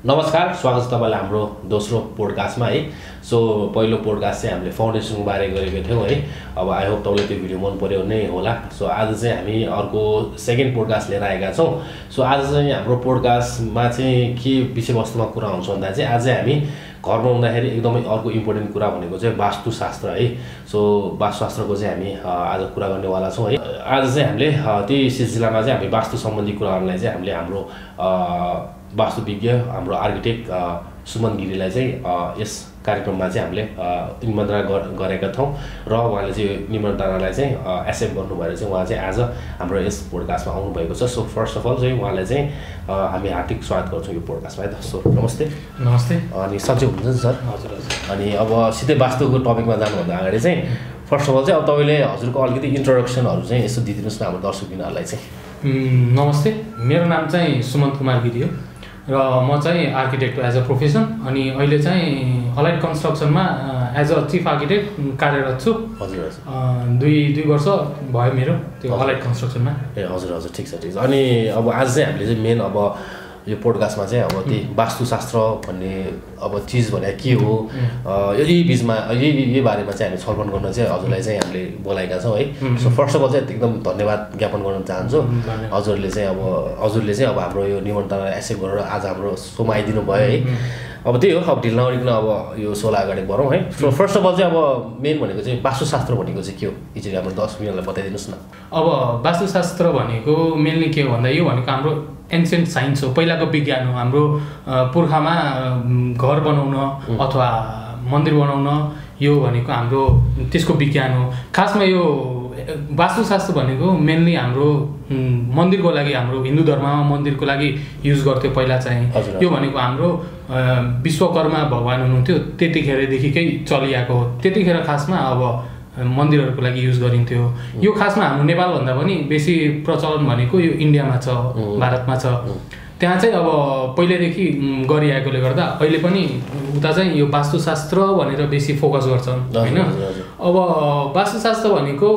नमस्कार, स्वागत छ तपाईलाई हाम्रो दोस्रो पोडकास्टमा है। सो पहिलो पोडकास्ट चाहिँ हामीले फाउन्डेसनको बारे गरेको थियौँ है। अब आई होप तपाईँलाई त्यो भिडियो मन पर्यो नै होला। सो आज चाहिँ हामी अर्को सेकेन्ड पोडकास्ट लिएर आएका छौँ। सो आज चाहिँ हाम्रो पोडकास्टमा चाहिँ के विषयवस्तुमा कुरा हुन्छ भन्दा चाहिँ आज हामी घर बनाउँदाखेरि एकदमै अर्को इम्पोर्टेन्ट कुरा भनेको चाहिँ वास्तुशास्त्र है। सो वास्तुशास्त्रको चाहिँ हामी आज कुरा गर्नेवाला छौँ है। आज चाहिँ हामीले त्यही सिलसिलामा चाहिँ हामी वास्तु सम्बन्धी कुराहरूलाई चाहिँ हामीले हाम्रो वास्तुविज्ञ हाम्रो आर्किटेक्ट सुमन गिरीलाई चाहिँ यस कार्यक्रममा चाहिँ हामीले निमन्त्रणा गरेका थियौँ र उहाँले चाहिँ निमन्त्रणालाई चाहिँ एक्सेप्ट गर्नुभएर चाहिँ उहाँ चाहिँ आज हाम्रो यस पोडकास्टमा आउनुभएको छ। सो फर्स्ट अफ अल चाहिँ उहाँलाई चाहिँ हामी हार्दिक स्वागत गर्छौँ यो पोडकास्टमा है त। सो नमस्ते। नमस्ते। अनि सन्चै हुनुहुन्छ नि सर? हजुर हजुर। अनि अब सिधै वास्तुको टपिकमा जानुभन्दा अगाडि चाहिँ फर्स्ट अफ अल चाहिँ अब तपाईँले हजुरको अलिकति इन्ट्रोडक्सनहरू चाहिँ यसो दिइदिनुहोस् न हाम्रो दर्शकबिनहरूलाई चाहिँ। नमस्ते, मेरो नाम चाहिँ सुमन कुमार गिरी हो र म चाहिँ आर्किटेक्ट एज अ प्रोफेसन अनि अहिले चाहिँ अलाइड कन्स्ट्रक्सनमा एज अ चिफ आर्किटेक्ट कार्यरत छु। हजुर हजुर। दुई वर्ष भयो मेरो त्यो अलाइड कन्स्ट्रक्सनमा। ए हजुर हजुर, ठिक छ ठिक छ। अनि अब आज चाहिँ हामीले चाहिँ मेन अब यो पोडकास्टमा चाहिँ अब त्यही वास्तुशास्त्र भन्ने अब चिज भने के हो यही बिचमा यही बारेमा चाहिँ हामी छलफल गर्न चाहिँ हजुरलाई चाहिँ हामीले बोलाएका छौँ है। सो फर्स्ट अफ अल चाहिँ एकदम धन्यवाद ज्ञापन गर्न चाहन्छु हजुरले चाहिँ अब हाम्रो यो निमन्त्रणा एक्सेप्ट गरेर आज हाम्रो सोमा आइदिनु भयो है। अब त्यही हो, अब ढिल नगरिकन अब यो सोलाई अगाडि बढौँ है। सो फर्स्ट अफ अल चाहिँ अब मेन भनेको चाहिँ वास्तुशास्त्र भनेको चाहिँ के हो, यसरी हाम्रो दर्शकलाई बताइदिनुहोस् न। अब वास्तुशास्त्र भनेको मेनली के हो भन्दा यो भनेको हाम्रो एन्सियन्ट साइन्स हो, पहिलाको विज्ञान हो। हाम्रो पुर्खामा घर बनाउन अथवा मन्दिर बनाउन यो भनेको हाम्रो त्यसको विज्ञान हो। खासमा यो वास्तुशास्त्र भनेको मेनली हाम्रो मन्दिरको लागि, हाम्रो हिन्दू धर्ममा मन्दिरको लागि युज गर्थ्यो पहिला चाहिँ। यो भनेको हाम्रो विश्वकर्मा भगवान हुनुहुन्थ्यो त्यतिखेरदेखिकै चलिआएको हो। त्यतिखेर खासमा अब मन्दिरहरूको लागि युज गरिन्थ्यो। यो खासमा हाम्रो नेपालभन्दा पनि बेसी प्रचलन भनेको यो इन्डियामा छ, भारतमा छ। त्यहाँ चाहिँ अब पहिल्यैदेखि गरिआएकोले गर्दा अहिले पनि उता चाहिँ यो वास्तुशास्त्र भनेर बेसी फोकस गर्छन् होइन। अब वास्तुशास्त्र भनेको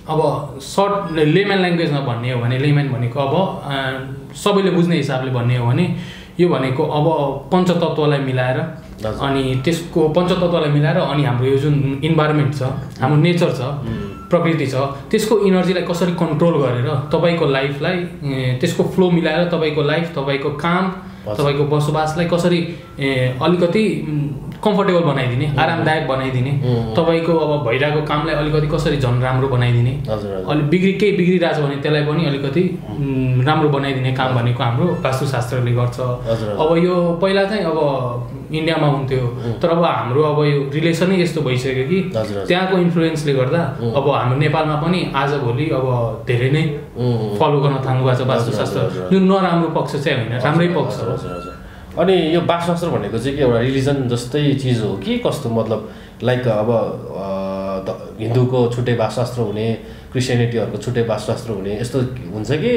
अब सर्ट लेमन ल्याङ्ग्वेजमा भन्ने हो भने, लेमन भनेको अब सबैले बुझ्ने हिसाबले भन्ने हो भने यो भनेको अब पञ्चतत्त्वलाई मिलाएर अनि त्यसको पञ्चतत्त्वलाई मिलाएर अनि हाम्रो यो जुन इन्भाइरोमेन्ट छ, हाम्रो नेचर छ, प्रकृति छ, त्यसको इनर्जीलाई कसरी कन्ट्रोल गरेर तपाईँको लाइफलाई त्यसको फ्लो मिलाएर तपाईँको लाइफ, तपाईँको काम, तपाईँको बसोबासलाई कसरी अलिकति कम्फर्टेबल बनाइदिने, आरामदायक बनाइदिने, तपाईँको अब भइरहेको कामलाई अलिकति कसरी झन् राम्रो बनाइदिने, अलिक केही बिग्रिरहेछ भने त्यसलाई पनि अलिकति राम्रो बनाइदिने काम भनेको हाम्रो वास्तुशास्त्रले गर्छ। अब यो पहिला चाहिँ अब इन्डियामा हुन्थ्यो, तर अब हाम्रो अब यो रिलेसनै यस्तो भइसक्यो कि त्यहाँको इन्फ्लुएन्सले गर्दा अब हाम्रो नेपालमा पनि आजभोलि अब धेरै नै फलो गर्न थाल्नु भएको छ वास्तुशास्त्र। जुन नराम्रो पक्ष चाहिँ होइन, राम्रै पक्ष हो। अनि यो वास्तुशास्त्र भनेको चाहिँ के एउटा रिलिजन जस्तै चिज हो कि कस्तो, मतलब लाइक अब हिन्दूको छुट्टै वास्तुशास्त्र हुने, क्रिस्चियनिटीहरूको छुट्टै वास्तुशास्त्र हुने यस्तो हुन्छ कि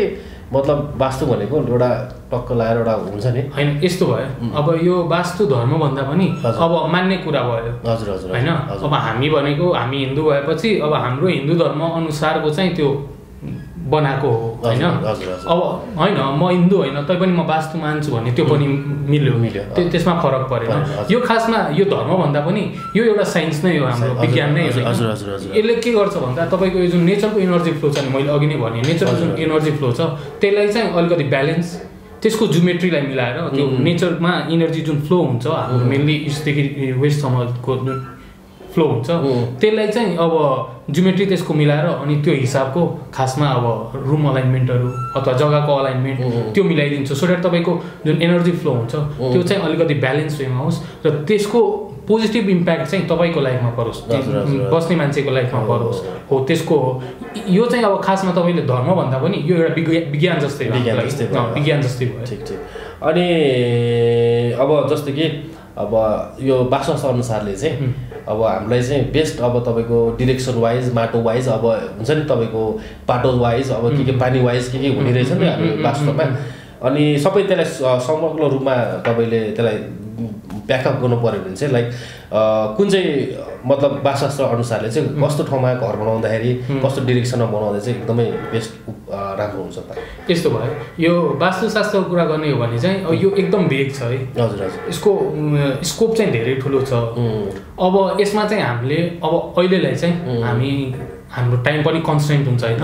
मतलब वास्तु भनेको एउटा टक्क लगाएर एउटा हुन्छ नि? होइन, यस्तो भयो। अब यो वास्तु धर्म भन्दा पनि अब मान्ने कुरा भयो। हजुर हजुर होइन। अब हामी भनेको हामी हिन्दू भएपछि अब हाम्रो हिन्दू धर्म अनुसारको चाहिँ त्यो बनाएको हो होइन। अब होइन म हिन्दू होइन तैपनि म वास्तु मान्छु भन्ने त्यो पनि मिल्यो, त्यसमा फरक परेन। यो खासमा यो धर्म भन्दा पनि यो एउटा साइन्स नै हो, हाम्रो विज्ञान नै हो। यसले के गर्छ भन्दा तपाईँको यो जुन नेचरको इनर्जी फ्लो छ नि, मैले अघि नै भने नेचरको जुन इनर्जी फ्लो छ त्यसलाई चाहिँ अलिकति ब्यालेन्स, त्यसको ज्योमेट्रीलाई मिलाएर त्यो नेचरमा इनर्जी जुन फ्लो हुन्छ हाम्रो मेनली इस्टदेखि वेस्टसम्मको जुन फ्लो हुन्छ त्यसलाई चाहिँ अब ज्योमेट्री त्यसको मिलाएर अनि त्यो हिसाबको खासमा अब रुम अलाइनमेन्टहरू अथवा जग्गाको अलाइनमेन्ट त्यो मिलाइदिन्छ सो द्याट तपाईँको जुन एनर्जी फ्लो हुन्छ त्यो चाहिँ अलिकति ब्यालेन्स वेमा होस् र त्यसको पोजिटिभ इम्प्याक्ट चाहिँ तपाईँको लाइफमा परोस्, बस्ने मान्छेको लाइफमा परोस् हो, त्यसको हो। यो चाहिँ अब खासमा तपाईँले धर्म भन्दा पनि यो एउटा विज्ञान जस्तै विज्ञान जस्तै भयो। ठिक ठिक। अनि अब जस्तो कि अब यो वास्तुशास्त्र अनुसारले चाहिँ अब हामीलाई चाहिँ बेस्ट अब तपाईँको डिरेक्सन वाइज, माटो वाइज, अब हुन्छ नि तपाईँको बाटो वाइज, अब के पानी वाइज के हुने रहेछ नि हाम्रो वास्तुमा। अनि सबै त्यसलाई समग्र रूपमा तपाईँले त्यसलाई ब्याकअप गर्नु पर्यो भने चाहिँ लाइक कुन चाहिँ मतलब वास्तुशास्त्र अनुसारले चाहिँ कस्तो ठाउँमा घर बनाउँदाखेरि कस्तो डिरेक्सनमा बनाउँदा चाहिँ एकदमै बेस्ट राम्रो हुन्छ त? यस्तो भयो, यो वास्तुशास्त्रको कुरा गर्ने हो भने चाहिँ यो एकदम भेग छ है। हजुर हजुर। यसको स्कोप चाहिँ धेरै ठुलो छ। अब यसमा चाहिँ हामीले अब अहिलेलाई चाहिँ हाम्रो टाइम पनि कन्स्टेन्ट हुन्छ होइन।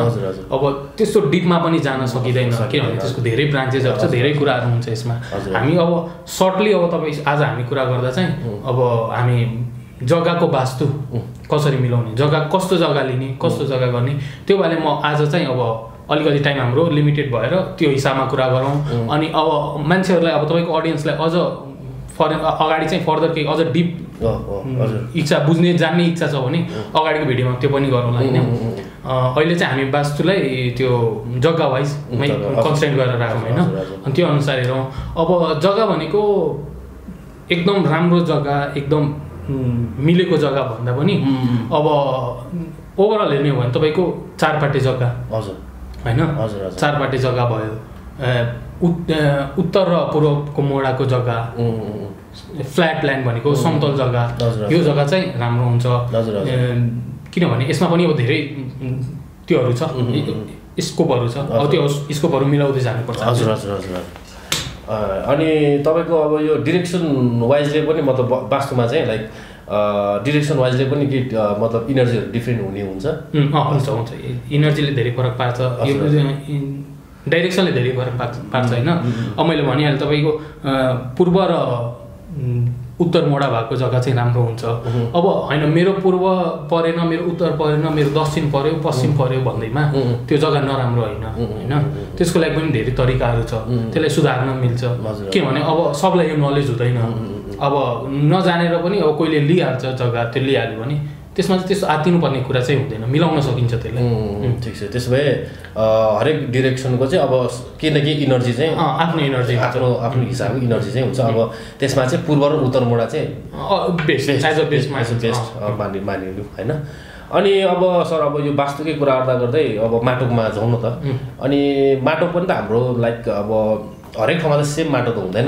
अब त्यस्तो डिपमा पनि जान सकिँदैन किनभने त्यसको धेरै ब्रान्चेसहरू छ, धेरै कुराहरू हुन्छ यसमा। हामी अब सर्टली अब तपाईँ आज हामी कुरा गर्दा चाहिँ अब हामी जग्गाको वास्तु कसरी मिलाउने, जग्गा कस्तो जग्गा लिने, कस्तो जग्गा गर्ने, त्यो बारे म आज चाहिँ अब अलिकति टाइम हाम्रो लिमिटेड भएर त्यो हिसाबमा कुरा गरौँ। अनि अब मान्छेहरूलाई अब तपाईँको अडियन्सलाई अझ अगाडि चाहिँ फर्दर केही अझ डिप इच्छा बुझ्ने जान्ने इच्छा छ भने अगाडिको भिडियोमा त्यो पनि गरौँला होइन। अहिले चाहिँ हामी वास्तुलाई त्यो जग्गा वाइजमै कन्स्टेन्ट गरेर राखौँ होइन। अनि त्यो अनुसार हेरौँ। अब जग्गा भनेको एकदम राम्रो जग्गा, एकदम मिलेको जग्गा भन्दा पनि अब ओभरअल हेर्ने हो भने तपाईँको चारपाटे जग्गा होइन, चारपाटे जग्गा भयो, उत्तर र पूर्वको मोडाको जग्गा, फ्ल्याट ल्यान्ड भनेको समतल जग्गा, यो जग्गा चाहिँ राम्रो हुन्छ किनभने यसमा पनि अब धेरै त्योहरू छ, स्कोपहरू छ। अब त्यो स्कोपहरू मिलाउँदै जानुपर्छ। हजुर हजुर हजुर। अनि तपाईँको अब यो डिरेक्सन वाइजले पनि मतलब वास्तुमा चाहिँ लाइक डिरेक्सन वाइजले पनि कि मतलब इनर्जीहरू डिफ्रेन्ट हुने हुन्छ? हुन्छ हुन्छ, इनर्जीले धेरै फरक पार्छ, डाइरेक्सनले धेरै फरक पार्छ होइन। अब मैले भनिहालेँ तपाईँको पूर्व र उत्तर मोडा भएको जग्गा चाहिँ राम्रो हुन्छ। अब होइन मेरो पूर्व परेन, मेरो उत्तर परेन, मेरो दक्षिण पऱ्यो, पश्चिम पऱ्यो भन्दैमा त्यो जग्गा नराम्रो होइन होइन। त्यसको लागि पनि धेरै तरिकाहरू छ, त्यसलाई सुधार्न मिल्छ किनभने अब सबलाई यो नलेज हुँदैन। अब नजानेर पनि अब कोहीले लिइहाल्छ जग्गा, त्यो लिइहाल्यो भने त्यसमा चाहिँ त्यस्तो आत्तिनुपर्ने कुरा चाहिँ हुँदैन, मिलाउन सकिन्छ त्यसलाई। ठिक छ। त्यसो भए हरेक डिरेक्सनको चाहिँ अब केही न केही इनर्जी चाहिँ आफ्नो इनर्जी आफ्नो हिसाबको इनर्जी चाहिँ हुन्छ। अब त्यसमा चाहिँ पूर्व र उत्तर मोडा चाहिँ बेस्ट मानिलिउँ होइन। अनि अब सर अब यो वास्तुकै कुरा गर्दै अब माटोमा जाउँ न त। अनि माटो पनि त हाम्रो लाइक अब हरेक ठाउँमा त सेम माटो त हुँदैन,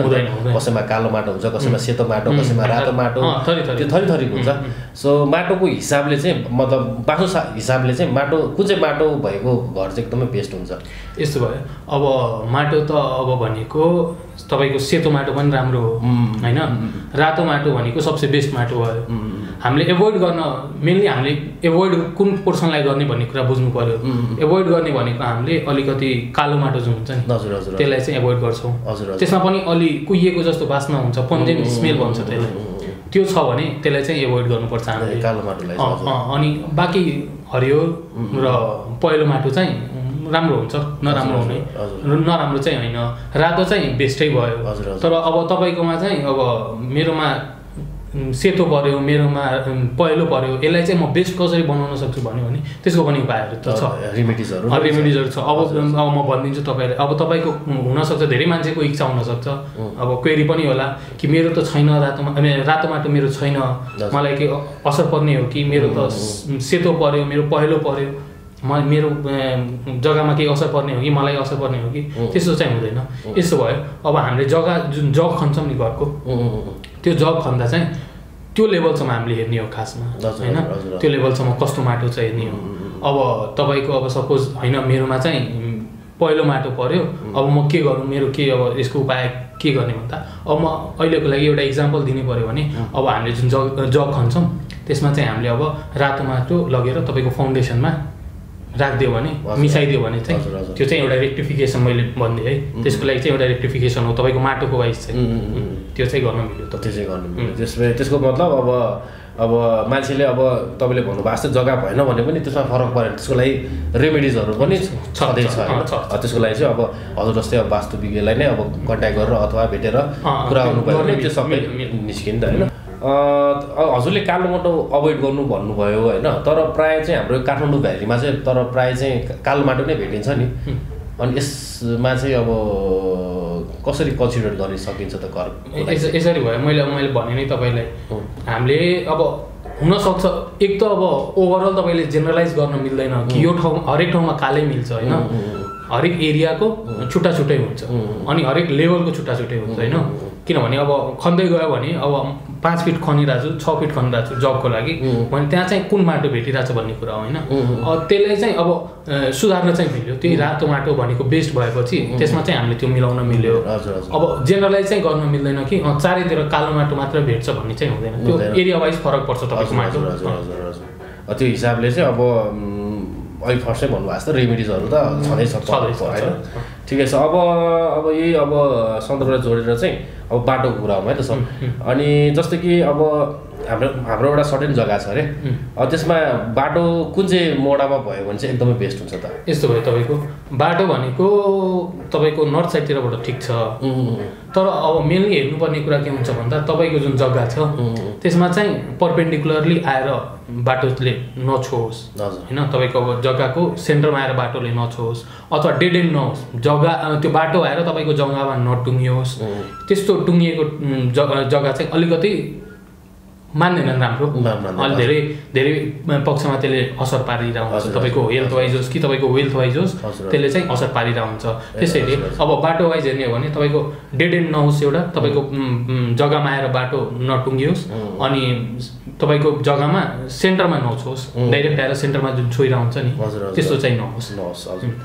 कसैमा कालो माटो हुन्छ, कसैमा सेतो माटो, कसैमा रातो माटो, त्यो थरी थरीको हुन्छ। सो माटोको हिसाबले चाहिँ मतलब वास्तु हिसाबले चाहिँ माटो कुन चाहिँ माटो भएको घर चाहिँ एकदमै बेस्ट हुन्छ? यस्तो भयो, अब माटो त अब भनेको तपाईँको सेतो माटो पनि राम्रो हो होइन, रातो माटो भनेको सबसे बेस्ट माटो भयो। हामीले एभोइड गर्न मेनली हामीले एभोइड कुन पोर्सनलाई गर्ने भन्ने कुरा बुझ्नु पर्यो। एभोइड गर्ने भनेको हामीले अलिकति कालो माटो जुन हुन्छ नि त्यसलाई चाहिँ एभोइड गर्छौँ। त्यसमा पनि अलि कुहिएको जस्तो बास्ना हुन्छ, पन्जेन स्मेल भन्छ त्यसलाई, त्यो छ भने त्यसलाई चाहिँ एभोइड गर्नुपर्छ हामीले कालो माटोलाई। अनि बाँकी हरियो र पहेँलो माटो चाहिँ राम्रो हुन्छ, नराम्रो हुने नराम्रो चाहिँ होइन। रातो चाहिँ बेस्टै भयो, तर अब तपाईँकोमा चाहिँ अब मेरोमा सेतो पऱ्यो, मेरोमा पहेँलो पऱ्यो, यसलाई चाहिँ म बेस्ट कसरी बनाउन सक्छु भन्यो भने त्यसको पनि उपायहरू त छ, रेमेडिजहरू छ। अब म भनिदिन्छु तपाईँलाई। अब तपाईँको हुनसक्छ धेरै मान्छेको इच्छा हुनसक्छ, अब क्वेरी पनि होला कि मेरो त छैन रातो माटो मेरो छैन, मलाई के असर पर्ने हो कि, मेरो त सेतो पऱ्यो, मेरो पहेँलो पऱ्यो, मेरो जग्गामा केही असर पर्ने हो कि, मलाई असर पर्ने हो कि, त्यस्तो चाहिँ हुँदैन। यस्तो भयो, अब हामीले जग्गा जुन जग खन्छौँ नि घरको, त्यो जग खन्दा चाहिँ त्यो लेभलसम्म हामीले हेर्ने हो खासमा होइन, त्यो लेभलसम्म कस्तो माटो चाहिँ हेर्ने हो। अब तपाईँको अब सपोज होइन मेरोमा चाहिँ पहिलो माटो पऱ्यो, अब म के गरौँ, मेरो के अब यसको उपाय के गर्ने भन्दा अब म अहिलेको लागि एउटा इक्जाम्पल दिनु पऱ्यो भने अब हामीले जुन जग खन्छौँ त्यसमा चाहिँ हामीले अब रातो माटो लगेर तपाईँको फाउन्डेसनमा राखिदियो भने, मिसाइदियो भने चाहिँ त्यो चाहिँ एउटा रेक्टिफिकेसन मैले भन्दै है, त्यसको लागि चाहिँ एउटा रेक्टिफिकेसन हो तपाईँको माटोको वाइज चाहिँ, त्यो चाहिँ गर्न मिल्यो। त त्यो चाहिँ गर्नु मिल्यो। त्यसको मतलब अब मान्छेले अब तपाईँले भन्नुभएको जस्तो जग्गा भएन भने पनि त्यसमा फरक परेन, त्यसको लागि रेमेडिजहरू पनि छँदैछ होइन। त्यसको लागि चाहिँ अब हजुर जस्तै अब वास्तुविज्ञलाई नै अब कन्ट्याक्ट गरेर अथवा भेटेर कुरा गर्नुभयो भने त्यो सबै निस्किन्छ होइन। हजुरले कालो माटो अभोइड गर्नु भन्नुभयो होइन, तर प्रायः चाहिँ हाम्रो काठमाडौँ भ्यालीमा चाहिँ तर प्रायः चाहिँ कालो माटो नै भेटिन्छ नि। अनि यसमा चाहिँ अब कसरी कन्सिडर गर्न सकिन्छ त घर? यसरी भयो, मैले भने नि तपाईँलाई, हामीले अब हुनसक्छ एक त अब ओभरअल तपाईँले जेनरलाइज गर्न मिल्दैन कि यो ठाउँ हरेक ठाउँमा कालै मिल्छ होइन। हरेक एरियाको छुट्टा छुट्टै हुन्छ अनि हरेक लेभलको छुट्टा छुट्टै हुन्छ होइन किनभने अब खन्दै गयो भने अब 5 फिट खनिरहेको छु 6 फिट खनिरहेको छु जबको लागि भने त्यहाँ चाहिँ कुन माटो भेटिरहेको छ भन्ने कुरा हो होइन त्यसले चाहिँ अब सुधार्न चाहिँ मिल्यो त्यही रातो माटो भनेको बेस्ट भएपछि त्यसमा चाहिँ हामीले त्यो मिलाउन मिल्यो अब जेनरलाइज चाहिँ गर्न मिल्दैन कि चारैतिर कालो माटो मात्र भेट्छ भन्ने चाहिँ हुँदैन त्यो एरिया वाइज फरक पर्छ तपाईँको माटो त्यो हिसाबले चाहिँ अब अहिले फर्स्टै भन्नुभएको जस्तो रेमेडिजहरू त छँदैछ होइन ठिकै छ अब यही अब सन्दर्भलाई जोडेर चाहिँ अब बाटोको कुरा हो है त सर अनि जस्तो कि अब हाम्रो एउटा सर्टेन जग्गा छ अरे त्यसमा बाटो कुन चाहिँ मोडामा भयो भने चाहिँ एकदमै बेस्ट हुन्छ त यस्तो भयो तपाईँको बाटो भनेको तपाईँको नर्थ साइडतिरबाट ठिक छ तर अब मेनली हेर्नुपर्ने कुरा के हुन्छ भन्दा तपाईँको जुन जग्गा छ त्यसमा चाहिँ पर्पेन्डिकुलरली आएर बाटोले नछोस् होइन तपाईँको अब जग्गाको सेन्टरमा आएर बाटोले नछोस् अथवा डेड एन्ड नहोस् जग्गा त्यो बाटो आएर तपाईँको जग्गामा नटुङ्गियोस् त्यस्तो टुङ्गिएको जग्गा चाहिँ अलिकति मान्दैनन् राम्रो अलि धेरै धेरै पक्षमा त्यसले असर पारिरहेको हुन्छ तपाईँको हेल्थ वाइज होस् कि तपाईँको वेल्थ वाइज होस् त्यसले चाहिँ असर पारिरहेको हुन्छ त्यसैले अब बाटो वाइज हेर्ने हो भने तपाईँको डेड एन्ड नहोस् एउटा तपाईँको जग्गामा आएर बाटो नटुङ्गियोस् अनि तपाईँको जग्गामा सेन्टरमा नछोस् डाइरेक्ट आएर सेन्टरमा जुन छोइरहेको हुन्छ नि त्यस्तो चाहिँ नहोस्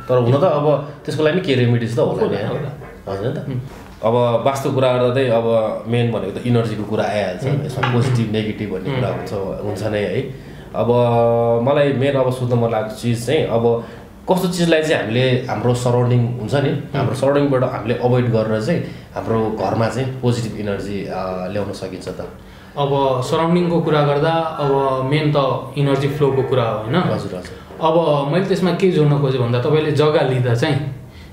तर हुन त अब त्यसको लागि के रेमेडिज त होला नि हजुर त अब वास्तव कुरा गर्दा चाहिँ अब मेन भनेको त इनर्जीको कुरा आइहाल्छ यसमा पोजिटिभ नेगेटिभ भन्ने कुरा हुन्छ नै है अब मलाई मेन अब सोध्न मन लागेको चिज चाहिँ अब कस्तो चिजलाई चाहिँ हामीले हाम्रो सराउन्डिङ हुन्छ नि हाम्रो सराउन्डिङबाट हामीले अभोइड गरेर चाहिँ हाम्रो घरमा चाहिँ पोजिटिभ इनर्जी ल्याउन सकिन्छ त अब सराउन्डिङको कुरा गर्दा अब मेन त इनर्जी फ्लोको कुरा हो होइन हजुर हजुर अब मैले त्यसमा के जोड्न खोजेँ भन्दा तपाईँले जग्गा लिँदा चाहिँ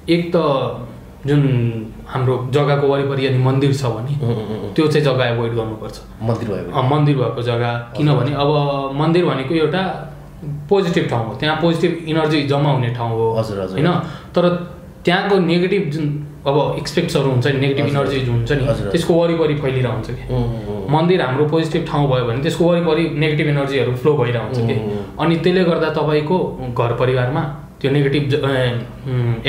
एक त जुन हाम्रो जग्गाको वरिपरि यदि मन्दिर छ भने त्यो चाहिँ जग्गा एभोइड गर्नुपर्छ मन्दिर भएको जग्गा किनभने अब मन्दिर भनेको एउटा पोजिटिभ ठाउँ हो त्यहाँ पोजिटिभ इनर्जी जम्मा हुने ठाउँ हो होइन तर त्यहाँको नेगेटिभ जुन अब एक्सपेक्ट्सहरू हुन्छ नि नेगेटिभ इनर्जी जुन हुन्छ नि त्यसको वरिपरि फैलिरहेको हुन्छ कि मन्दिर हाम्रो पोजिटिभ ठाउँ भयो भने त्यसको वरिपरि नेगेटिभ एनर्जीहरू फ्लो भइरहेको हुन्छ कि अनि त्यसले गर्दा तपाईँको घर परिवारमा त्यो नेगेटिभ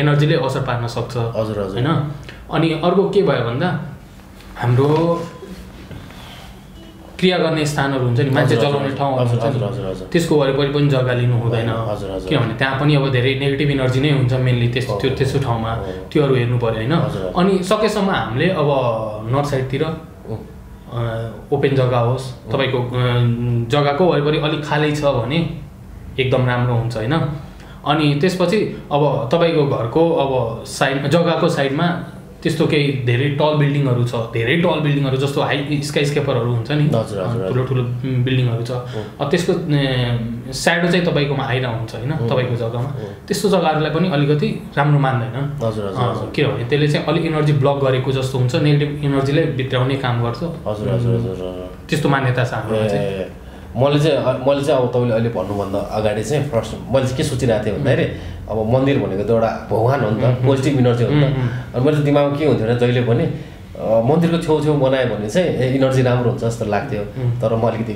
एनर्जीले असर पार्न सक्छ होइन अनि अर्को के भयो भन्दा हाम्रो क्रिया गर्ने स्थानहरू हुन्छ नि मान्छे चलाउने ठाउँहरू हुन्छ नि त्यसको वरिपरि पनि जग्गा लिनु हुँदैन किनभने त्यहाँ पनि अब धेरै नेगेटिभ इनर्जी नै हुन्छ मेनली त्यस्तो ठाउँमा त्योहरू हेर्नु पऱ्यो होइन अनि सकेसम्म हामीले अब नर्थ साइडतिर ओपन जग्गा होस् तपाईँको जग्गाको वरिपरि अलिक खाली छ भने एकदम राम्रो हुन्छ होइन अनि त्यसपछि अब तपाईँको घरको अब साइड जग्गाको साइडमा त्यस्तो केही धेरै टल बिल्डिङहरू छ धेरै टल बिल्डिङहरू जस्तो हाई स्काइस्केपरहरू हुन्छ नि ठुलो ठुलो बिल्डिङहरू छ त्यसको स्याडो चाहिँ तपाईँकोमा आइरहेको हुन्छ होइन तपाईँको जग्गामा त्यस्तो जग्गाहरूलाई पनि अलिकति राम्रो मान्दैन किनभने त्यसले चाहिँ अलिक इनर्जी ब्लक गरेको जस्तो हुन्छ नेगेटिभ इनर्जीले भित्राउने काम गर्छ त्यस्तो मान्यता छ हाम्रो चाहिँ मैले चाहिँ अब तपाईँले अहिले भन्नुभन्दा अगाडि चाहिँ फर्स्ट मैले चाहिँ के सोचिरहेको थिएँ भन्दाखेरि अब मन्दिर भनेको त एउटा भगवान हो नि त पोजिटिभ इनर्जी हो नि त अनि मैले दिमागमा के हुन्थ्यो भने जहिले पनि मन्दिरको छेउछेउ बनायो भने चाहिँ इनर्जी राम्रो हुन्छ जस्तो लाग्थ्यो तर म अलिकति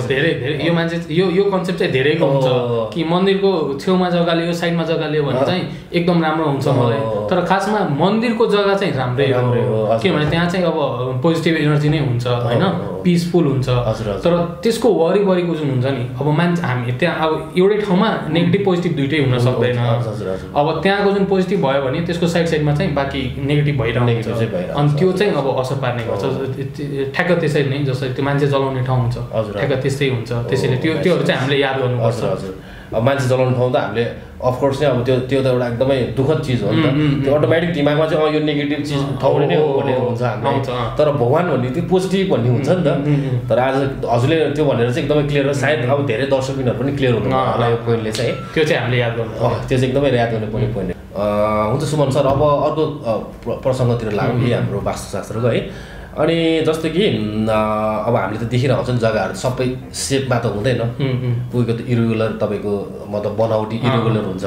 धेरै यो मान्छे यो कन्सेप्ट चाहिँ धेरैको हुन्छ कि मन्दिरको छेउमा जग्गा लियो साइडमा जग्गा लियो भने चाहिँ एकदम राम्रो हुन्छ मलाई तर खासमा मन्दिरको जग्गा चाहिँ राम्रै हो किनभने त्यहाँ चाहिँ अब पोजिटिभ एनर्जी नै हुन्छ होइन पिसफुल हुन्छ तर त्यसको वरिपरिको जुन हुन्छ नि अब मान्छे हामी त्यहाँ अब एउटै ठाउँमा नेगेटिभ पोजिटिभ दुइटै हुन सक्दैन अब त्यहाँको जुन पोजिटिभ भयो भने त्यसको साइडमा चाहिँ बाँकी नेगेटिभ भइरहेको हुन्छ अनि त्यो चाहिँ अब असर पार्ने गर्छ ठ्याक्क त्यसरी नै जसरी त्यो मान्छे जलाउने ठाउँ हुन्छ ठ्याक्क त्यस्तै हुन्छ त्यसैले त्योहरू चाहिँ हामीले याद गर्नुपर्छ अब मान्छे जलाउने ठाउँ त हामीले अफकोर्स नै अब त्यो त एउटा एकदमै दुःखद चिज हो नि त त्यो अटोमेटिक दिमागमा चाहिँ यो नेगेटिभ चिज ठाउँ नै हो भन्ने हुन्छ हामीलाई तर भगवान भन्ने त्यो पोजिटिभ भन्ने हुन्छ नि त तर आज हजुरले त्यो भनेर चाहिँ एकदमै क्लियर हो सायद अब धेरै दर्शकबिनहरू पनि क्लियर हुनु होला यो पोइन्टले चाहिँ त्यो चाहिँ हामीले याद गर्नु त्यो चाहिँ एकदमै याद गर्नुपर्ने पोइन्ट हुन्छ सुमन सर अब अर्को प्रसङ्गतिर लागौँ यही हाम्रो वास्तुशास्त्रको है अनि जस्तो कि अब हामीले त देखिरहेको हुन्छ नि जग्गाहरू सबै सेपमा त हुँदैन कोहीको त इरेगुलर तपाईँको मतलब बनावटी इरेगुलर हुन्छ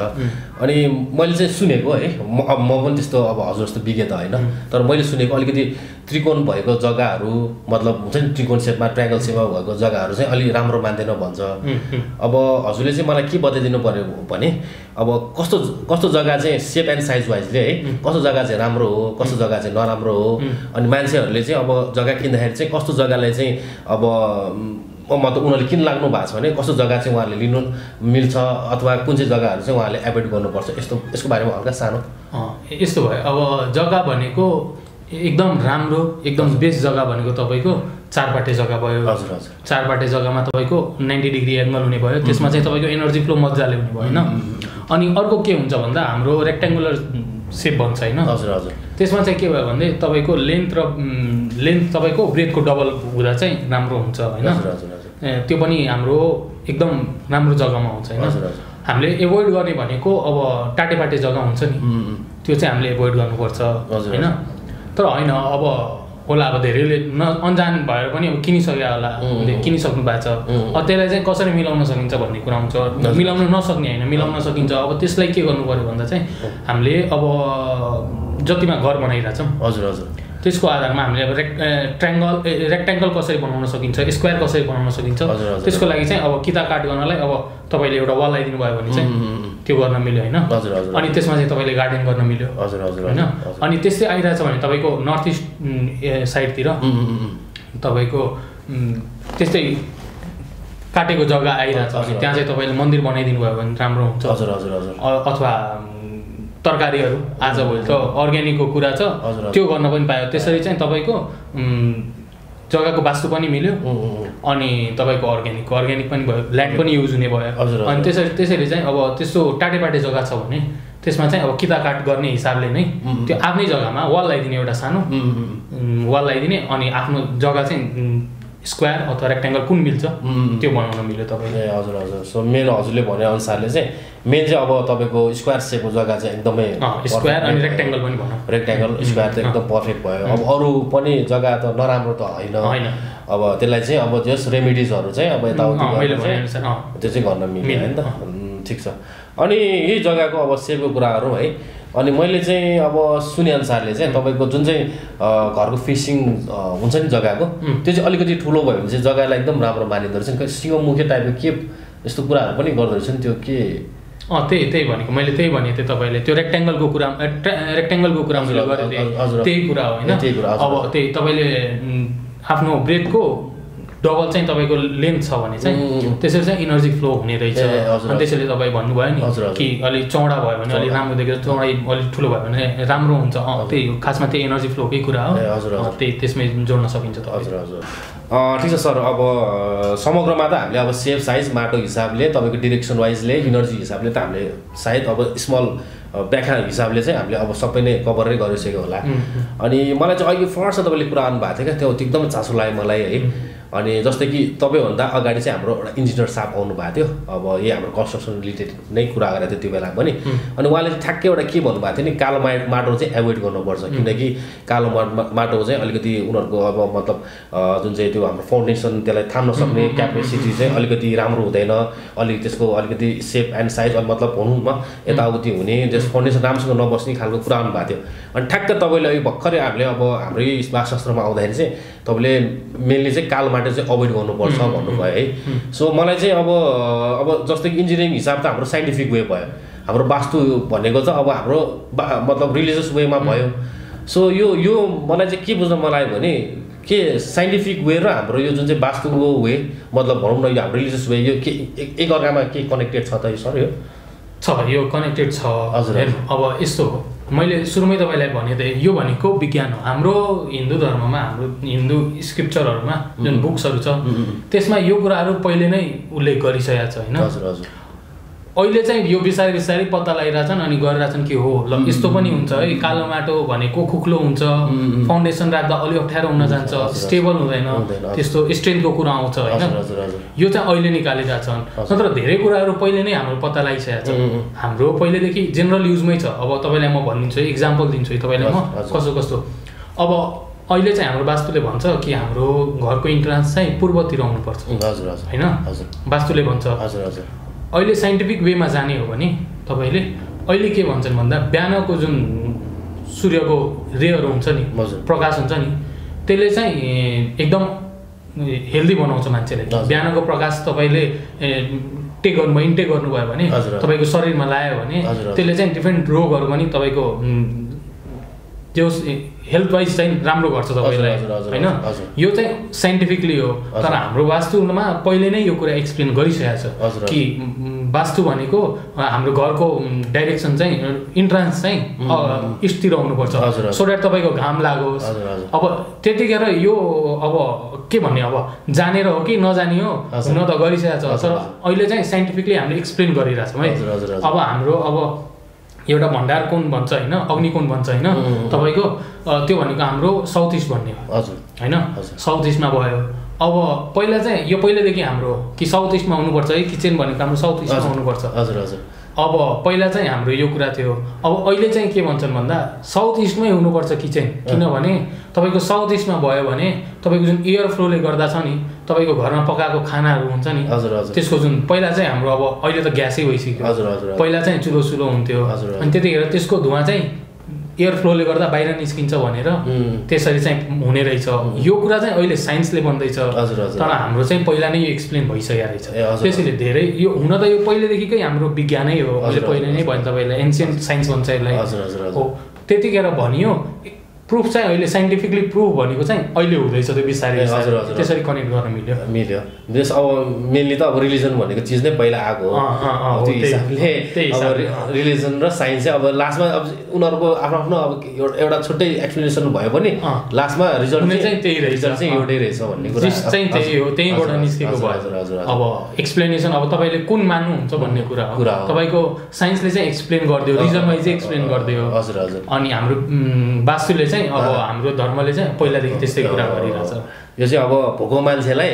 अनि मैले चाहिँ सुनेको है म पनि त्यस्तो अब हजुर जस्तो विज्ञ त होइन तर मैले सुनेको अलिकति त्रिकोण भएको जग्गाहरू मतलब हुन्छ नि त्रिकोण सेपमा ट्रायङ्गल सेपमा भएको जग्गाहरू चाहिँ अलि राम्रो मान्दैन भन्छ अब हजुरले चाहिँ मलाई के बताइदिनु पर्यो भने अब कस्तो जग्गा चाहिँ सेप एन्ड साइज वाइजले है कस्तो जग्गा चाहिँ राम्रो हो कस्तो जग्गा चाहिँ नराम्रो हो अनि मान्छेहरूले चाहिँ अब जग्गा किन्दाखेरि चाहिँ कस्तो जग्गालाई चाहिँ अब मतलब उनीहरूले किन लाग्नु भएको छ भने कस्तो जग्गा चाहिँ उहाँहरूले लिनु मिल्छ अथवा कुन चाहिँ जग्गाहरू चाहिँ उहाँहरूले एभोइड गर्नुपर्छ यसको बारेमा हल्का सानो यस्तो भयो अब जग्गा भनेको एकदम राम्रो एकदम बेस्ट जग्गा भनेको तपाईँको चारपाटे जग्गा भयो हजुर हजुर चारपाटे जग्गामा तपाईँको 90 डिग्री एङ्गल हुने भयो त्यसमा चाहिँ तपाईँको एनर्जी फ्लो मजाले हुने भयो होइन अनि अर्को के हुन्छ भन्दा हाम्रो रेक्ट्याङ्गुलर सेप भन्छ होइन हजुर हजुर त्यसमा चाहिँ के भयो भने तपाईँको लेन्थ तपाईँको ब्रेथको डबल हुँदा चाहिँ राम्रो हुन्छ होइन त्यो पनि हाम्रो एकदम राम्रो जग्गामा हुन्छ होइन हामीले एभोइड गर्ने भनेको अब टाटेपाटे जग्गा हुन्छ नि त्यो चाहिँ हामीले एभोइड गर्नुपर्छ होइन तर होइन अब होला अब धेरैले अनजान भएर पनि अब किनिसक्यो होला किनिसक्नु भएको छ त्यसलाई चाहिँ कसरी मिलाउन सकिन्छ भन्ने कुरा हुन्छ मिलाउन नसक्ने होइन मिलाउन सकिन्छ अब त्यसलाई के गर्नु पर्यो भन्दा चाहिँ हामीले अब जतिमा घर बनाइरहेछौँ हजुर हजुर त्यसको आधारमा हामीले अब रेक्ट्याङ्गल कसरी बनाउन सकिन्छ स्क्वायर कसरी बनाउन सकिन्छ त्यसको लागि चाहिँ अब किता काट गर्नलाई अब तपाईँले एउटा वाल लगाइदिनु भयो भने चाहिँ त्यो गर्न मिल्यो होइन अनि त्यसमा चाहिँ तपाईँले गार्डन गर्न मिल्यो होइन अनि त्यस्तै आइरहेछ भने तपाईँको नर्थ इस्ट साइडतिर तपाईँको त्यस्तै काटेको जग्गा आइरहेछ भने त्यहाँ चाहिँ तपाईँले मन्दिर बनाइदिनु भयो भने राम्रो हुन्छ अथवा तरकारीहरू आजभोलि त अर्ग्यानिकको कुरा छ त्यो गर्न पनि पायो त्यसरी चाहिँ तपाईँको जग्गाको वास्तु पनि मिल्यो अनि तपाईँको अर्ग्यानिक पनि भयो ल्यान्ड पनि युज हुने भयो अनि त्यसरी चाहिँ अब त्यस्तो टाटेपाटे जग्गा छ भने त्यसमा चाहिँ अब किता काट गर्ने हिसाबले नै त्यो आफ्नै जग्गामा वाल लगाइदिने एउटा सानो वाल लगाइदिने अनि आफ्नो जग्गा चाहिँ स्क्वायर अथवा रेक्ट्याङ्गल कुन मिल्छ त्यो बनाउन मिल्यो तपाईँले हजुर हजुर सो मेन हजुरले भने अनुसारले चाहिँ मेन चाहिँ अब तपाईँको स्क्वायर सेपको जग्गा चाहिँ एकदमै स्क्वायर अनि रेक्ट्याङ्गल पनि भनौँ रेक्ट्याङ्गल स्क्वायर त एकदम पर्फेक्ट भयो अब अरू पनि जग्गा त नराम्रो त होइन अब त्यसलाई चाहिँ अब जस रेमिडिजहरू चाहिँ अब यताउति त्यो चाहिँ गर्न मिल्यो होइन त ठिक छ अनि यही जग्गाको अब सेपको कुराहरू है अनि मैले चाहिँ अब सुनेअनुसारले चाहिँ तपाईँको जुन चाहिँ घरको फेसिङ हुन्छ नि जग्गाको त्यो चाहिँ अलिकति ठुलो भयो भने चाहिँ जग्गालाई एकदम राम्रो मानिँदो रहेछ सिंहमुखे टाइपको के यस्तो कुराहरू पनि गर्दो रहेछ नि त्यो के त्यही भनेको मैले त्यही भनेको थिएँ तपाईँले त्यो रेक्ट्याङ्गलको कुरा मैले गरेँ त्यही कुरा हो होइन अब त्यही तपाईँले आफ्नो ब्रेथको डबल चाहिँ तपाईँको लेन्थ छ भने चाहिँ त्यसरी चाहिँ इनर्जी फ्लो हुने रहेछ अनि त्यसैले तपाईँ भन्नुभयो नि कि अलिक चौडा भयो भने अलिक राम्रो देखेर चौडाइ अलिक ठुलो भयो भने राम्रो हुन्छ त्यही हो खासमा त्यही एनर्जी फ्लोकै कुरा हो त्यही त्यसमै जोड्न सकिन्छ हजुर हजुर ठिक छ सर अब समग्रमा त हामीले अब सेप साइज माटो हिसाबले तपाईँको डिरेक्सन वाइजले इनर्जी हिसाबले त हामीले सायद अब स्मल व्याख्या हिसाबले चाहिँ हामीले अब सबै नै कभरै गरिसक्यो होला अनि मलाई चाहिँ अहिले फर्स्ट तपाईँले कुरा आउनुभएको थियो क्या त्यो एकदमै चासो लाग्यो मलाई है अनि जस्तै कि तपाईँभन्दा अगाडि चाहिँ हाम्रो एउटा इन्जिनियर साहब आउनु भएको थियो अब यही हाम्रो कन्स्ट्रक्सन रिलेटेड नै कुरा गरेको थियो त्यो बेला पनि अनि उहाँले चाहिँ ठ्याक्कै एउटा के भन्नुभएको थियो नि कालो माटो चाहिँ एभोइड गर्नुपर्छ किनकि कालो माटो चाहिँ अलिकति उनीहरूको अब मतलब जुन चाहिँ त्यो हाम्रो फाउन्डेसन त्यसलाई थाम्न सक्ने क्यापेसिटी चाहिँ अलिकति राम्रो हुँदैन अलिकति त्यसको अलिकति सेप एन्ड साइज मतलब भनौँ न यताउति हुने त्यस फाउन्डेसन राम्रोसँग नबस्ने खालको कुरा आउनुभएको थियो अनि ठ्याक्क तपाईँले अहिले भर्खरै हामीले अब हाम्रै वास्तुशास्त्रमा आउँदाखेरि चाहिँ तपाईँले मेनली चाहिँ कालो माटो चाहिँ अभोइड गर्नुपर्छ भन्नुभयो है सो मलाई चाहिँ अब जस्तै कि इन्जिनियरिङ हिसाब त हाम्रो साइन्टिफिक वे भयो हाम्रो वास्तु भनेको चाहिँ अब हाम्रो मतलब रिलिजियस वेमा भयो सो यो मलाई चाहिँ के बुझ्न मन लाग्यो भने के साइन्टिफिक वे र हाम्रो यो जुन चाहिँ वास्तुको वे मतलब भनौँ न यो हाम्रो रिलिजियस वे यो के एकअर्कामा के कनेक्टेड छ त सर यो कनेक्टेड छ हजुर अब यस्तो हो मैले सुरुमै तपाईँलाई भने थिएँ यो भनेको विज्ञान हो हाम्रो हिन्दू धर्ममा हाम्रो हिन्दू स्क्रिप्चरहरूमा जुन बुक्सहरू छ त्यसमा यो कुराहरू पहिले नै उल्लेख गरिसकेको छ होइन हजुर हजुर अहिले चाहिँ यो बिस्तारै पत्ता लगाइरहेछन् अनि गरिरहेछन् कि हो ल यस्तो पनि हुन्छ है कालो माटो भनेको खुक्लो हुन्छ फाउन्डेसन राख्दा अलि अप्ठ्यारो हुन जान्छ स्टेबल हुँदैन त्यस्तो स्ट्रेन्थको कुरा आउँछ होइन यो चाहिँ अहिले निकालिरहेछन् नत्र धेरै कुराहरू पहिले नै हाम्रो पत्ता लगाइसकेको छ हाम्रो पहिलेदेखि जेनरल युजमै छ अब तपाईँलाई म भनिदिन्छु इक्जाम्पल दिन्छु तपाईँलाई म कस्तो अब अहिले चाहिँ हाम्रो वास्तुले भन्छ कि हाम्रो घरको इन्ट्रान्स चाहिँ पूर्वतिर आउनुपर्छ हजुर होइन वास्तुले भन्छ अहिले साइन्टिफिक वेमा जाने हो भने तपाईँले अहिले के भन्छन् भन्दा बिहानको जुन सूर्यको रेहरू हुन्छ नि प्रकाश हुन्छ नि त्यसले चाहिँ एकदम हेल्दी बनाउँछ मान्छेलाई बिहानको प्रकाश तपाईँले इन्टेक गर्नुभयो भने तपाईँको शरीरमा लायो भने त्यसले चाहिँ डिफ्रेन्ट रोगहरू पनि तपाईँको त्यो हेल्थ वाइज चाहिँ राम्रो गर्छ तपाईँलाई होइन यो चाहिँ साइन्टिफिकली हो तर हाम्रो वास्तुमा पहिले नै यो कुरा एक्सप्लेन गरिसकेको छ कि वास्तु भनेको हाम्रो घरको डाइरेक्सन चाहिँ इन्ट्रान्स चाहिँ इस्टतिर हुनुपर्छ सो द्याट तपाईँको घाम लागोस् अब त्यतिखेर यो अब के भन्ने अब जानेर हो कि नजाने हो हुन त गरिसकेको छ तर अहिले चाहिँ साइन्टिफिकली हामीले एक्सप्लेन गरिरहेछौँ है अब हाम्रो अब एउटा भण्डार कोण भन्छ होइन अग्निकोण भन्छ होइन तपाईँको त्यो भनेको हाम्रो साउथ इस्ट भन्ने हो होइन साउथ इस्टमा भयो अब पहिला चाहिँ यो पहिलेदेखि हाम्रो कि साउथ इस्टमा हुनुपर्छ है किचन भनेको हाम्रो साउथ इस्टमा हुनुपर्छ अब पहिला चाहिँ हाम्रो यो कुरा थियो अब अहिले चाहिँ के भन्छन् भन्दा साउथ इस्टमै हुनुपर्छ किचन किनभने तपाईँको साउथ इस्टमा भयो भने तपाईँको जुन एयर फ्लोले गर्दा छ नि तपाईँको घरमा पकाएको खानाहरू हुन्छ नि त्यसको जुन पहिला चाहिँ हाम्रो अब अहिले त ग्यासै भइसक्यो पहिला चाहिँ चुलो हुन्थ्यो अनि त्यतिखेर त्यसको धुवा चाहिँ एयर फ्लोले गर्दा बाहिर निस्किन्छ भनेर त्यसरी चाहिँ हुने रहेछ यो कुरा चाहिँ अहिले साइन्सले भन्दैछ तर हाम्रो चाहिँ पहिला नै यो एक्सप्लेन भइसकेको रहेछ त्यसैले धेरै यो हुन त यो पहिलेदेखिकै हाम्रो विज्ञानै हो अहिले पहिले नै भयो तपाईँलाई एन्सियन्ट साइन्स भन्छ यसलाई हो त्यतिखेर भनियो प्रुफ चाहिँ अहिले साइन्टिफिकली प्रुफ भनेको चाहिँ अहिले हुँदैछ त्यो बिस्तारै त्यसरी कनेक्ट गर्न मिल्यो जस अब मेनली त अब रिलिजन भनेको चिज नै पहिला आएको हो त्यो हिसाबले अब रिलिजन र साइन्स चाहिँ अब लास्टमा अब उनीहरूको आफ्नो अब एउटा छुट्टै एक्सप्लेनेसन भयो भने लास्टमा रिजल्ट चाहिँ त्यही रहेछ चाहिँ एउटै रहेछ भन्ने कुरा चाहिँ त्यही हो त्यहीबाट निस्केको भयो अब एक्सप्लेनेसन अब तपाईँले कुन मान्नुहुन्छ भन्ने कुरा हो तपाईँको साइन्सले चाहिँ एक्सप्लेन गरिदियो रिजन वाइज चाहिँ एक्सप्लेन गरिदियो अनि हाम्रो वास्तुले चाहिँ अब हाम्रो धर्मले चाहिँ पहिलादेखि त्यस्तै कुरा गरिरहेछ यो चाहिँ अब भोको मान्छेलाई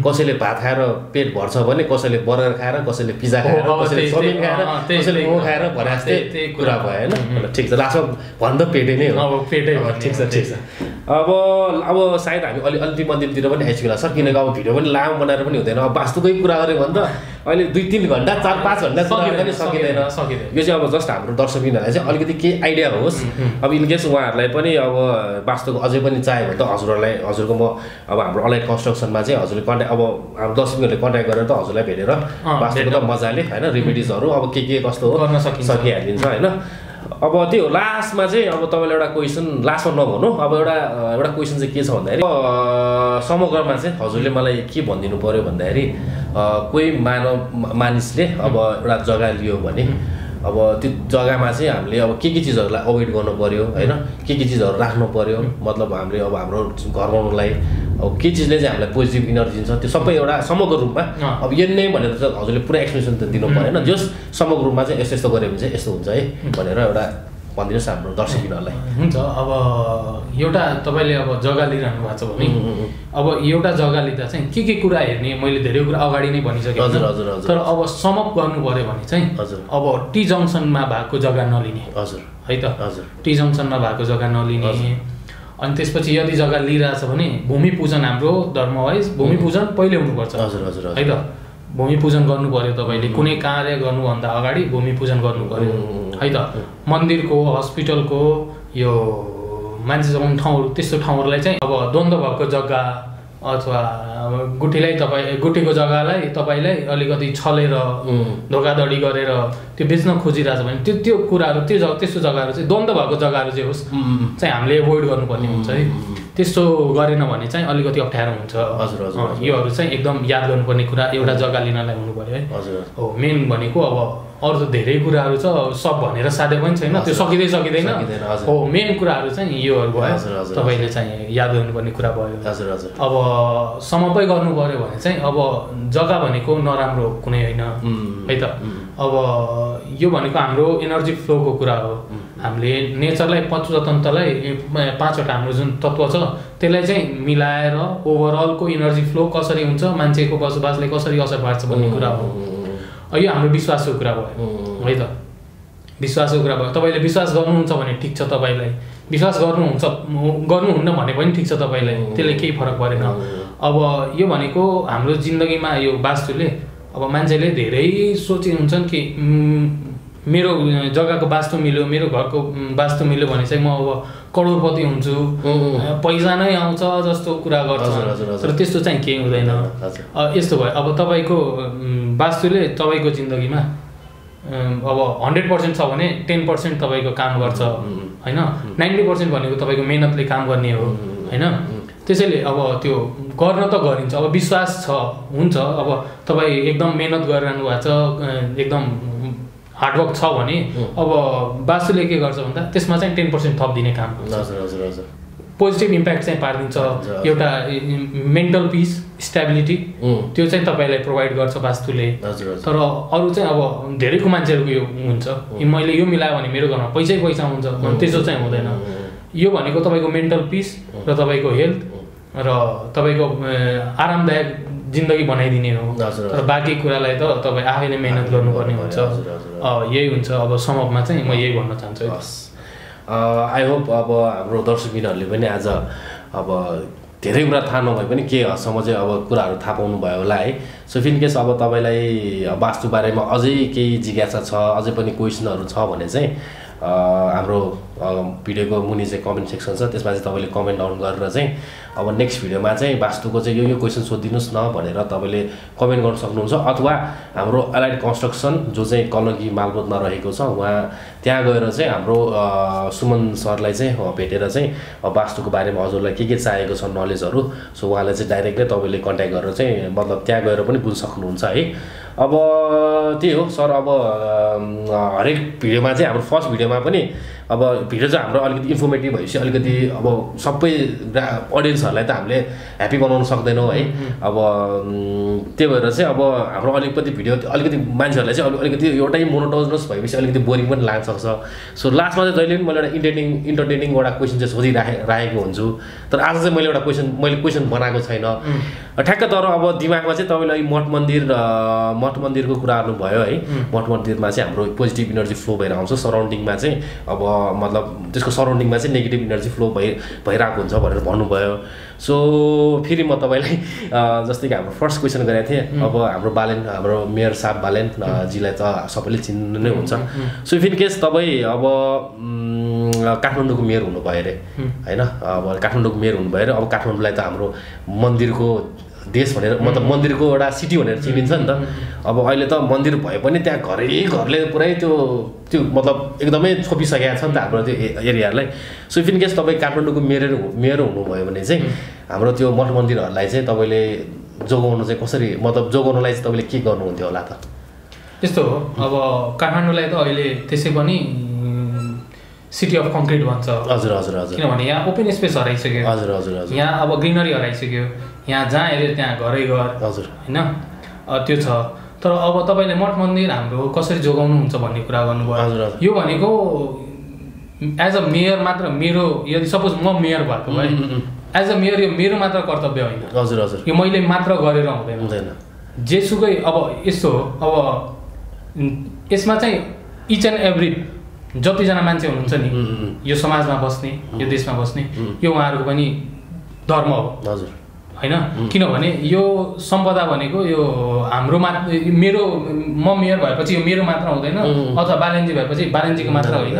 कसैले भात खाएर पेट भर्छ भने कसैले बर्गर खाएर कसैले पिज्जा खाएर कसैले चाउमिन खाएर कसैले मोमो खाएर भने जस्तै कुरा भयो होइन ठिक छ लास्टमा भन्दा पेटै नै हो पेटै ठिक छ अब सायद हामी अलिकति मन्दिरतिर पनि आइसक्यो होला सर किनकि अब भिडियो पनि लामो बनाएर पनि हुँदैन अब वास्तुकै कुरा गऱ्यो भने त अहिले 2-3 घन्टा 4-5 घन्टा पनि सकिँदैन यो चाहिँ अब जस्ट हाम्रो दर्शकबिनहरूलाई चाहिँ अलिकति केही आइडिया होस् अब इनकेस उहाँहरूलाई पनि अब वास्तुको अझै पनि चाह्यो भने त हजुरको म अब हाम्रो अलाइड कन्स्ट्रक्सनमा चाहिँ हजुरले कन्ट्याक्ट अब हाम्रो दर्शकहरूले कन्ट्याक्ट गरेर त हजुरलाई भेटेर वास्तुको त मजाले होइन रेमेडिजहरू अब के कस्तो हो गर्न सकिहालिन्छ होइन अब त्यो लास्टमा चाहिँ अब तपाईँलाई एउटा क्वेसन लास्टमा नभनौँ अब एउटा क्वेसन चाहिँ के छ भन्दाखेरि समग्रमा चाहिँ हजुरले मलाई के भनिदिनु पऱ्यो भन्दाखेरि कोही मानिसले अब एउटा जग्गा लियो भने अब त्यो जग्गामा चाहिँ हामीले अब के चिजहरूलाई अभोइड गर्नु पऱ्यो होइन के चिजहरू राख्नु पऱ्यो मतलब हामीले अब हाम्रो घर बनाउनुलाई अब के चिजले चाहिँ हामीलाई पोजिटिभ इनर्जी दिन्छ त्यो सबै एउटा समग्र रूपमा अब यो नै भनेर चाहिँ हजुरले पुरा एक्सप्लेनेसन त दिनु परेन जस समग्र रूपमा चाहिँ यस्तो गऱ्यो भने चाहिँ यस्तो हुन्छ है भनेर एउटा भनिदिनुहोस् हाम्रो दर्शकहरूलाई हुन्छ अब एउटा तपाईँले अब जग्गा लिइरहनु भएको छ भने अब एउटा जग्गा लिँदा चाहिँ के कुरा हेर्ने मैले धेरै कुरा अगाडि नै भनिसकेँ तर अब समअप गर्नु पऱ्यो भने चाहिँ अब टी जङ्सनमा भएको जग्गा नलिने है त टी जङ्सनमा भएको जग्गा नलिने अनि त्यसपछि यदि जग्गा लिइरहेछ भने भूमि पूजन हाम्रो धर्म वाइज भूमि पूजन पहिले हुनुपर्छ है त भूमि पूजन गर्नु पर्यो तपाईँले कुनै कार्य गर्नुभन्दा अगाडि भूमि पूजन गर्नु पर्यो है त मन्दिरको हस्पिटलको यो मान्छे जगाउने ठाउँहरू त्यस्तो ठाउँहरूलाई चाहिँ अब द्वन्द्व भएको जग्गा अथवा गुठीको जग्गालाई तपाईँलाई अलिकति छलेर धोकाधडी गरेर त्यो बेच्न खोजिरहेछ भने त्यो कुराहरू त्यस्तो जग्गाहरू चाहिँ द्वन्द्व भएको जग्गाहरू चाहिँ होस् चाहिँ हामीले एभोइड गर्नुपर्ने हुन्छ है त्यस्तो गरेन भने चाहिँ अलिकति अप्ठ्यारो हुन्छ योहरू चाहिँ एकदम याद गर्नुपर्ने कुरा एउटा जग्गा लिनलाई हुनु पर्यो है हो मेन भनेको अब अरू त धेरै कुराहरू छ सब भनेर साध्य पनि छैन त्यो सकिँदैन हो मेन कुराहरू चाहिँ योहरू भयो तपाईँले चाहिँ याद गर्नुपर्ने कुरा भयो अब समपै गर्नु पर्यो भने चाहिँ अब जग्गा भनेको नराम्रो कुनै होइन है त अब यो भनेको हाम्रो एनर्जी फ्लोको कुरा हो हामीले नेचरलाई पञ्चतन्त्रलाई 5वटा हाम्रो जुन तत्त्व छ त्यसलाई चाहिँ मिलाएर ओभरअलको एनर्जी फ्लो कसरी हुन्छ मान्छेको बसोबासले कसरी असर पार्छ भन्ने कुरा हो यो हाम्रो विश्वासको कुरा भयो है त विश्वासको कुरा भयो तपाईँले विश्वास गर्नुहुन्छ भने ठिक छ तपाईँलाई विश्वास गर्नुहुन्न भने पनि ठिक छ तपाईँलाई त्यसले केही फरक परेन अब यो भनेको हाम्रो जिन्दगीमा यो वास्तुले अब मान्छेले धेरै सोचे हुन्छन् कि मेरो जग्गाको वास्तु मिल्यो मेरो घरको वास्तु मिल्यो भने चाहिँ म अब करोडपति हुन्छु पैसा नै आउँछ जस्तो कुरा गर्छ तर त्यस्तो चाहिँ केही हुँदैन यस्तो भयो अब तपाईँको वास्तुले तपाईँको जिन्दगीमा अब 100% छ भने 10% तपाईँको काम गर्छ होइन 90% भनेको तपाईँको मेहनतले काम गर्ने हो होइन त्यसैले अब त्यो गर्न त गरिन्छ अब विश्वास छ हुन्छ अब तपाईँ एकदम मेहनत गरिरहनु भएको छ एकदम हार्डवर्क छ भने अब वास्तुले के गर्छ भन्दा त्यसमा चाहिँ 10% थप दिने काम गर्छ पोजिटिभ इम्प्याक्ट चाहिँ पारिदिन्छ एउटा मेन्टल पिस स्टेबिलिटी त्यो चाहिँ तपाईँलाई प्रोभाइड गर्छ वास्तुले तर अरू चाहिँ अब धेरैको मान्छेहरूको यो हुन्छ मैले यो मिलायो भने मेरो घरमा पैसै पैसा हुन्छ त्यसो चाहिँ हुँदैन यो भनेको तपाईँको मेन्टल पिस र तपाईँको हेल्थ र तपाईँको आरामदायक जिन्दगी बनाइदिने हो तर बाँकी कुरालाई त तपाईँ आफैले मेहनत गर्नुपर्ने हुन्छ यही हुन्छ अब समपमा चाहिँ म यही भन्न चाहन्छु आई होप अब हाम्रो दर्शकबिनहरूले पनि आज अब धेरै कुरा थाहा नभए पनि के हदसम्म चाहिँ अब कुराहरू थाहा पाउनु भयो होला है सो इन केस अब तपाईँलाई वास्तु बारेमा अझै केही जिज्ञासा छ अझै पनि क्वेसनहरू छ भने चाहिँ हाम्रो भिडियोको मुनि चाहिँ कमेन्ट सेक्सन छ त्यसमा चाहिँ तपाईँले कमेन्ट डाउन गरेर चाहिँ अब नेक्स्ट भिडियोमा चाहिँ वास्तुको चाहिँ यो क्वेसन सोधिदिनुहोस् न भनेर तपाईँले कमेन्ट गर्न सक्नुहुन्छ अथवा हाम्रो एलाइड कन्स्ट्रक्सन जो चाहिँ कलङ्की मालपोतमा रहेको छ उहाँ त्यहाँ गएर चाहिँ हाम्रो सुमन सरलाई चाहिँ भेटेर चाहिँ वास्तुको बारेमा हजुरलाई के चाहिएको छ नलेजहरू सो उहाँलाई चाहिँ डाइरेक्टली तपाईँले कन्ट्याक्ट गरेर चाहिँ मतलब त्यहाँ गएर पनि बुझ्न सक्नुहुन्छ है अब त्यही हो सर अब हरेक भिडियोमा चाहिँ हाम्रो फर्स्ट भिडियोमा पनि अब भिडियो चाहिँ हाम्रो अलिकति इन्फर्मेटिभ भएपछि अलिकति अब सबै अडियन्सहरूलाई त हामीले ह्याप्पी बनाउन सक्दैनौँ है अब त्यही भएर चाहिँ अब हाम्रो अलिकति भिडियो अलिकति मान्छेहरूलाई चाहिँ अलिकति एउटै मोनोटोनस भएपछि अलिकति बोरिङ पनि लाग्न सक्छ सो लास्टमा चाहिँ जहिले पनि मैले एउटा इन्टरटेनिङ एउटा क्वेसन चाहिँ सोधिराखेको हुन्छु तर आज चाहिँ मैले एउटा क्वेसन बनाएको छैन ठ्याक्क तर अब दिमागमा चाहिँ तपाईँलाई मठ मन्दिरको कुराहरू भयो है मठ मन्दिरमा चाहिँ हाम्रो पोजिटिभ इनर्जी फ्लो भएर आउँछ सराउन्डिङमा चाहिँ अब मतलब त्यसको सराउन्डिङमा चाहिँ नेगेटिभ इनर्जी फ्लो भइरहेको हुन्छ भनेर भन्नुभयो सो फेरि म तपाईँलाई जस्तै कि हाम्रो फर्स्ट क्वेसन गरेको थिएँ अब हाम्रो मेयर साहब बालेन जीलाई त सबैले चिन्नु नै हुन्छ सो इन केस तपाईँ अब काठमाडौँको मेयर हुनुभयो अरे होइन अब काठमाडौँको मेयर हुनुभयो अरे अब काठमाडौँलाई त हाम्रो मन्दिरको देश भनेर मतलब मन्दिरको एउटा सिटी भनेर चिनिन्छ नि त अब अहिले त मन्दिर भए पनि त्यहाँ घरले पुरै त्यो मतलब एकदमै छोपिसकेको छ नि त हाम्रो त्यो एरियालाई सो इन केस तपाईँ काठमाडौँको मेयर हुनुभयो भने चाहिँ हाम्रो त्यो मठ मन्दिरहरूलाई चाहिँ तपाईँले जोगाउनु चाहिँ कसरी मतलब जोगाउनलाई चाहिँ तपाईँले के गर्नुहुन्थ्यो होला त त्यस्तो हो अब काठमाडौँलाई त अहिले त्यसै पनि सिटी अफ कङ्क्रिट भन्छ हजुर हजुर हजुर किनभने यहाँ ओपन स्पेस हराइसक्यो हजुर हजुर हजुर यहाँ अब ग्रिनरी हराइसक्यो यहाँ जहाँ हेऱ्यो त्यहाँ घरै घर हजुर होइन त्यो छ तर अब तपाईँले मठ मन्दिर हाम्रो कसरी जोगाउनुहुन्छ भन्ने कुरा गर्नुभयो यो भनेको एज अ मेयर मात्र मेरो यदि सपोज म मेयर भएको भए एज अ मेयर यो मेरो मात्र कर्तव्य होइन हजुर हजुर यो मैले मात्र गरेर हुँदैन जेसुकै अब यस्तो हो अब यसमा चाहिँ इच एन्ड एभ्री जतिजना मान्छे हुनुहुन्छ नि यो समाजमा बस्ने यो देशमा बस्ने यो उहाँहरूको पनि धर्म हो हजुर होइन किनभने यो सम्पदा भनेको यो हाम्रो मेरो म मेयर भएपछि यो मेरो मात्र हुँदैन अथवा बालेन्जी भएपछि बालेन्जीको मात्र होइन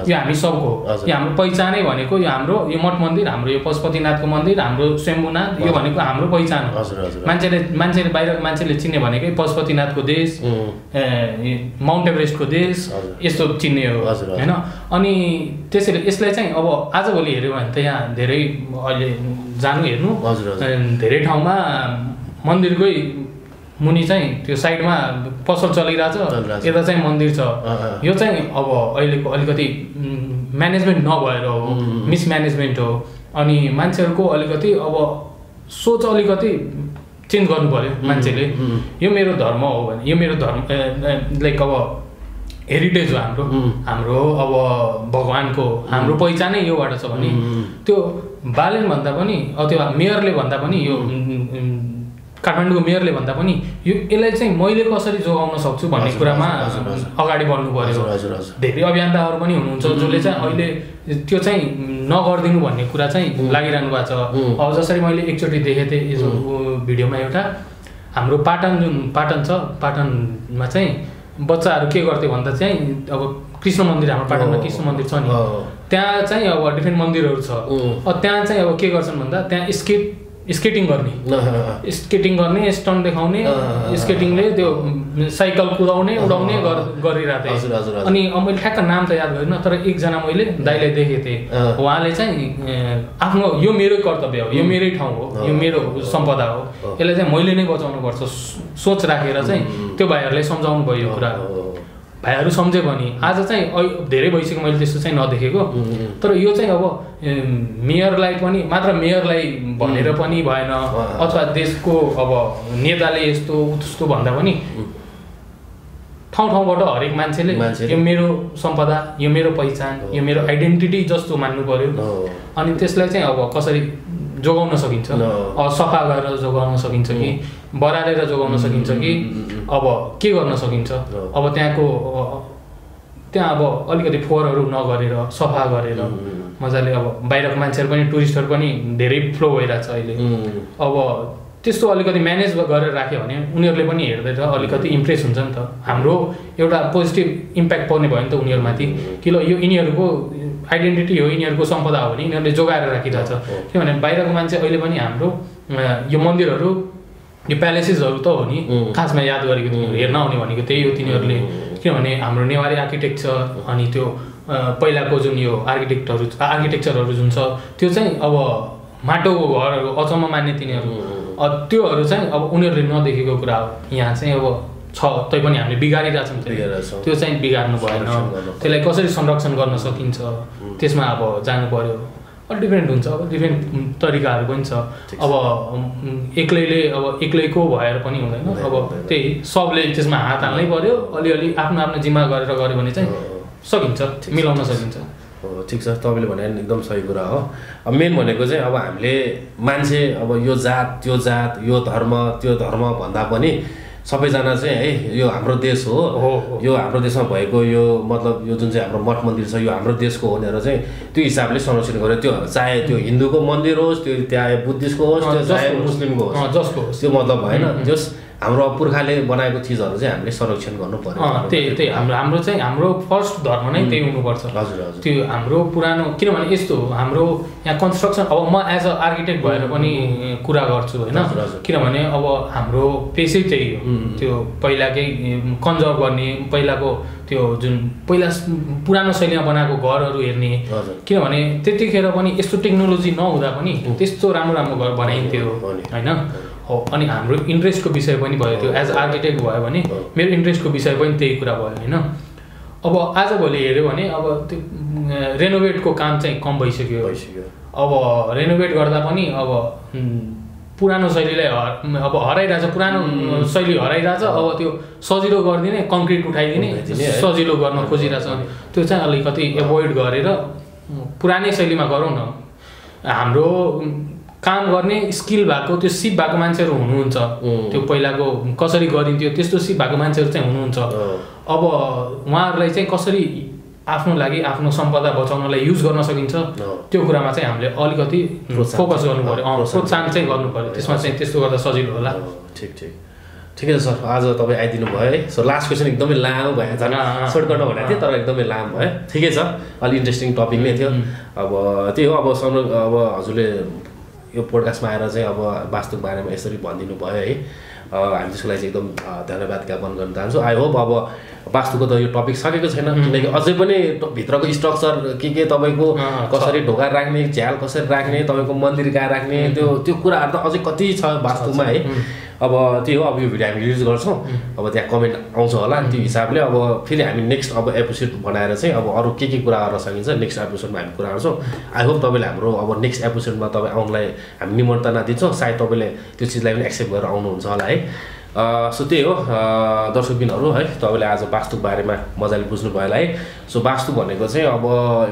यो हामी सबको यो हाम्रो पहिचानै भनेको यो हाम्रो यो मठ मन्दिर हाम्रो यो पशुपतिनाथको मन्दिर हाम्रो शम्भुनाथ यो भनेको हाम्रो पहिचान हो मान्छेले बाहिरको मान्छेले चिन्ने भनेकै पशुपतिनाथको देश माउन्ट एभरेस्टको देश यस्तो चिन्ने हो होइन अनि त्यसैले यसलाई चाहिँ अब आजभोलि हेऱ्यो भने त यहाँ धेरै अहिले जानु हेर्नु धेरै ठाउँमा मन्दिरकै मुनि चाहिँ त्यो साइडमा पसल चलिरहेछ यता चाहिँ मन्दिर छ यो चाहिँ अब अहिलेको अलिकति म्यानेजमेन्ट नभएर हो मिसम्यानेजमेन्ट हो अनि मान्छेहरूको अलिकति अब सोच अलिकति चेन्ज गर्नु पर्यो मान्छेले यो मेरो धर्म हो भने यो मेरो धर्म लाइक अब हेरिटेज हो हाम्रो अब भगवानको हाम्रो पहिचानै योबाट छ भने त्यो बालेन भन्दा पनि अथवा मेयरले भन्दा पनि यो काठमाडौँको मेयरले भन्दा पनि यसलाई चाहिँ मैले कसरी जोगाउन सक्छु भन्ने कुरामा अगाडि बढ्नु पर्यो धेरै अभियन्ताहरू पनि हुनुहुन्छ जसले चाहिँ अहिले त्यो चाहिँ नगरिदिनु भन्ने कुरा चाहिँ लागिरहनु भएको छ अब जसरी मैले एकचोटि देखेको थिएँ भिडियोमा एउटा हाम्रो पाटन छ, पाटनमा चाहिँ बच्चाहरू के गर्थे भन्दा चाहिँ अब कृष्ण मन्दिर, हाम्रो पाटनमा कृष्ण मन्दिर छ नि, त्यहाँ चाहिँ अब डिफ्रेन्ट मन्दिरहरू छ। त्यहाँ चाहिँ अब के गर्छन् भन्दा त्यहाँ स्केटिङ गर्ने, स्टन्ट देखाउने, स्केटिङले त्यो साइकल कुदाउने उडाउने गरिरहेको थिएँ। अनि मैले ठ्याक्क नाम त याद गरिनँ, तर एकजना मैले दाइलाई देखेको थिएँ, उहाँले चाहिँ आफ्नो यो मेरो कर्तव्य हो, यो मेरै ठाउँ हो, यो मेरो सम्पदा हो, यसलाई चाहिँ मैले नै बचाउनुपर्छ सोच राखेर चाहिँ त्यो भाइहरूलाई सम्झाउनु भयो यो कुरा। भाइहरू सम्झ्यो भने आज चाहिँ धेरै भइसक्यो मैले त्यस्तो चाहिँ नदेखेको, तर यो चाहिँ अब मेयरलाई पनि मात्र मेयरलाई भनेर पनि भएन, अथवा देशको अब नेताले यस्तो उस्तो भन्दा पनि ठाउँ ठाउँबाट हरेक मान्छेले यो मेरो सम्पदा, यो मेरो पहिचान, यो मेरो आइडेन्टिटी जस्तो मान्नु पर्यो। अनि त्यसलाई चाहिँ अब कसरी जोगाउन सकिन्छ, सफा गरेर जोगाउन सकिन्छ कि बरालेर जोगाउन सकिन्छ कि अब के गर्न सकिन्छ, अब त्यहाँ अब अलिकति फोहोरहरू नगरेर सफा गरेर मजाले अब बाहिरको मान्छेहरू पनि टुरिस्टहरू पनि धेरै फ्लो भइरहेछ अहिले। अब त्यस्तो अलिकति म्यानेज गरेर राख्यो भने उनीहरूले पनि हेर्दै अलिकति इम्प्रेस हुन्छ नि त, हाम्रो एउटा पोजिटिभ इम्प्याक्ट पर्ने भयो नि त उनीहरूमाथि कि ल यो यिनीहरूको आइडेन्टिटी हो, यिनीहरूको सम्पदा हो भने यिनीहरूले जोगाएर राखिरहेछ। किनभने बाहिरको मान्छे अहिले पनि हाम्रो यो मन्दिरहरू, यो प्यालेसेसहरू त हो नि खासमा याद गरेको तिनीहरू हेर्न आउने भनेको त्यही हो तिनीहरूले। किनभने हाम्रो नेवारी आर्किटेक्चर अनि त्यो पहिलाको जुन यो आर्किटेक्चरहरू जुन छ त्यो चाहिँ अब माटोको घरहरू अचम्म मान्ने तिनीहरू, त्योहरू चाहिँ अब उनीहरूले नदेखेको कुरा हो। यहाँ चाहिँ अब छ तैपनि हामीले बिगारिरहेछौँ, त्यो चाहिँ बिगार्नु भएन। त्यसलाई कसरी संरक्षण गर्न सकिन्छ त्यसमा अब जानु पर्यो। डिफ्रेन्ट हुन्छ, अब डिफ्रेन्ट तरिकाहरू पनि छ। अब एक्लैको भएर पनि हुँदैन, अब त्यही सबले त्यसमा हात हाल्नै पर्यो, अलिअलि आफ्नो आफ्नो जिम्मा गरेर गऱ्यो भने चाहिँ सकिन्छ, मिलाउन सकिन्छ। ठिक छ, तपाईँले भने एकदम सही कुरा हो। अब मेन भनेको चाहिँ अब हामीले मान्छे अब यो जात त्यो जात, यो धर्म त्यो धर्म भन्दा पनि सबैजना चाहिँ है यो हाम्रो देश हो, यो हाम्रो देशमा भएको यो मतलब यो जुन चाहिँ हाम्रो मठ मन्दिर छ यो हाम्रो देशको हो भनेर चाहिँ त्यो हिसाबले संरक्षण गर्यो। त्यो चाहे त्यो हिन्दूको मन्दिर होस्, त्यो चाहे बुद्धिस्टको होस्, त्यो चाहे मुस्लिमको होस्, जसको त्यो मतलब भएन। जस हाम्रो पुर्खाले बनाएको चिजहरू चाहिँ हामीले संरक्षण गर्नु पर्यो। त्यही हाम्रो चाहिँ हाम्रो फर्स्ट धर्म नै त्यही हुनुपर्छ। हजुर हजुर, त्यो हाम्रो पुरानो, किनभने यस्तो हाम्रो यहाँ कन्स्ट्रक्सन, अब म एज अ आर्किटेक्ट भएर पनि कुरा गर्छु होइन, किनभने अब हाम्रो पेसै त्यही हो, त्यो पहिलाकै कन्जर्भ गर्ने, पहिलाको त्यो जुन पहिला पुरानो शैलीमा बनाएको घरहरू हेर्ने। किनभने त्यतिखेर पनि यस्तो टेक्नोलोजी नहुँदा पनि त्यस्तो राम्रो घर बनाइन्थ्यो होइन। हो, अनि हाम्रो इन्ट्रेस्टको विषय पनि भयो, त्यो एज आर्किटेक्ट भयो भने मेरो इन्ट्रेस्टको विषय पनि त्यही कुरा भयो होइन। अब आजभोलि हेऱ्यो भने अब त्यो रेनोभेटको काम चाहिँ कम भइसक्यो। अब रेनोभेट गर्दा पनि अब पुरानो शैलीलाई अब हराइरहेछ, पुरानो शैली हराइरहेछ। अब त्यो सजिलो गरिदिने, कङ्क्रिट उठाइदिने, सजिलो गर्न खोजिरहेछ। त्यो चाहिँ अलिकति एभोइड गरेर पुरानै शैलीमा गरौँ न। हाम्रो काम गर्ने स्किल भएको, त्यो सिप भएको मान्छेहरू हुनुहुन्छ, त्यो पहिलाको कसरी गरिन्थ्यो त्यस्तो सिप भएको मान्छेहरू चाहिँ हुनुहुन्छ। अब उहाँहरूलाई चाहिँ कसरी आफ्नो लागि आफ्नो सम्पदा बचाउनलाई युज गर्न सकिन्छ त्यो कुरामा चाहिँ हामीले अलिकति फोकस गर्नु पर्यो, प्रोत्साहन चाहिँ गर्नु पर्यो। त्यसमा चाहिँ त्यस्तो गर्दा सजिलो होला। ठिकै छ सर, आज तपाईँ आइदिनु भयो है। सो लास्ट क्वेसन एकदमै लामो भयो, झन् सर्टकट भनेको थियो तर एकदमै लामो भयो। ठिकै छ, अलिक इन्ट्रेस्टिङ टपिक नै थियो। अब त्यही हो, अब हजुरले यो पोडकास्टमा आएर चाहिँ अब वास्तुको बारेमा यसरी भनिदिनु भयो है। हामी त्यसको लागि चाहिँ एकदम धन्यवाद ज्ञापन गर्न चाहन्छु। आई होप अब वास्तुको त यो टपिक सकेको छैन, किनकि अझै पनि भित्रको स्ट्रक्चर के तपाईँको कसरी ढोका राख्ने, झ्याल कसरी राख्ने, तपाईँको मन्दिर कहाँ राख्ने, त्यो कुराहरू त अझै कति छ वास्तुमा है। अब त्यही हो, अब यो भिडियो हामी रिलिज गर्छौँ, अब त्यहाँ कमेन्ट आउँछ होला, त्यो हिसाबले अब फेरि हामी नेक्स्ट अब एपिसोड बनाएर चाहिँ अब अरू के कुरा गर्न सकिन्छ नेक्स्ट एपिसोडमा हामी कुरा गर्छौँ। आई होप तपाईँले हाम्रो अब नेक्स्ट एपिसोडमा तपाईँ आउनलाई हामी निमन्त्रणा दिन्छौँ। सायद तपाईँले त्यो चिजलाई पनि एक्सेप्ट गरेर आउनुहुन्छ होला है। सो त्यही हो दर्शकबिनहरू है, तपाईँले आज वास्तुको बारेमा मजाले बुझ्नुभयो होला है। सो वास्तु भनेको चाहिँ अब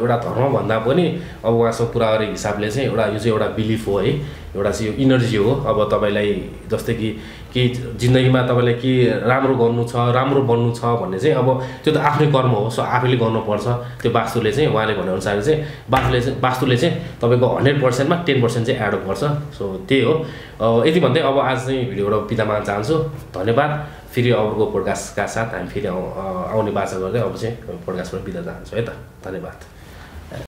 एउटा धर्म भन्दा पनि अब उहाँसँग कुरा गरेको हिसाबले चाहिँ एउटा यो चाहिँ एउटा बिलिफ हो है, एउटा चाहिँ यो इनर्जी हो। अब तपाईँलाई जस्तै कि केही जिन्दगीमा तपाईँलाई के राम्रो गर्नु छ, राम्रो बन्नु छ भन्ने चाहिँ अब त्यो त आफ्नै कर्म हो। सो आफैले गर्नुपर्छ। त्यो वास्तुले चाहिँ उहाँले भनेअनुसार चाहिँ वास्तुले चाहिँ तपाईँको 100%मा 10% चाहिँ एड गर्छ। सो त्यही हो। यति भन्दै अब आज चाहिँ भिडियोबाट बिदा माग्न चाहन्छु। धन्यवाद। फेरि अरूको पोडकास्टका साथ हामी फेरि आउने बाचा गर्दै अब चाहिँ पोडकास्टबाट बिदा चाहन्छु है त। धन्यवाद।